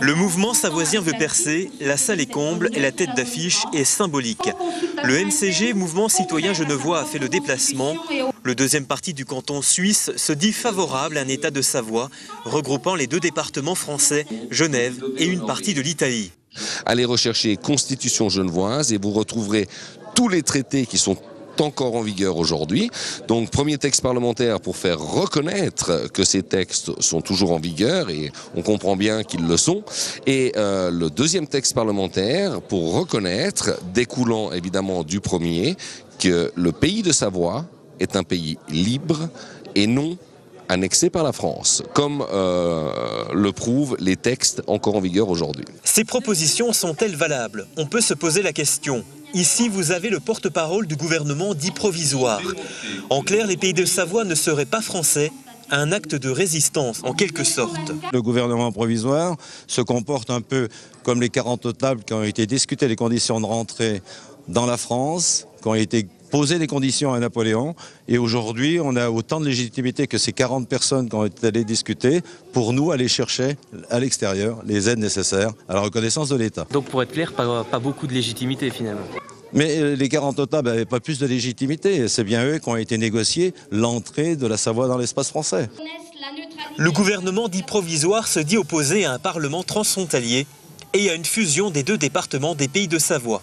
Le mouvement savoisien veut percer, la salle est comble et la tête d'affiche est symbolique. Le MCG, Mouvement Citoyen Genevois, a fait le déplacement. Le deuxième parti du canton suisse se dit favorable à un État de Savoie, regroupant les deux départements français, Genève et une partie de l'Italie. Allez rechercher Constitution genevoise et vous retrouverez tous les traités qui sont encore en vigueur aujourd'hui. Donc, premier texte parlementaire pour faire reconnaître que ces textes sont toujours en vigueur et on comprend bien qu'ils le sont. Et le deuxième texte parlementaire pour reconnaître, découlant évidemment du premier, que le pays de Savoie est un pays libre et non annexé par la France, comme le prouvent les textes encore en vigueur aujourd'hui. Ces propositions sont-elles valables? On peut se poser la question. Ici, vous avez le porte-parole du gouvernement dit provisoire. En clair, les pays de Savoie ne seraient pas français, un acte de résistance en quelque sorte. Le gouvernement provisoire se comporte un peu comme les 40 tables qui ont été discutées, les conditions de rentrée dans la France, qui ont été posées les conditions à Napoléon. Et aujourd'hui, on a autant de légitimité que ces 40 personnes qui ont été allées discuter pour nous aller chercher à l'extérieur les aides nécessaires à la reconnaissance de l'État. Donc pour être clair, pas beaucoup de légitimité finalement. Mais les 40 tables n'avaient pas plus de légitimité. C'est bien eux qui ont été négociés l'entrée de la Savoie dans l'espace français. Le gouvernement dit provisoire se dit opposé à un parlement transfrontalier et à une fusion des deux départements des pays de Savoie.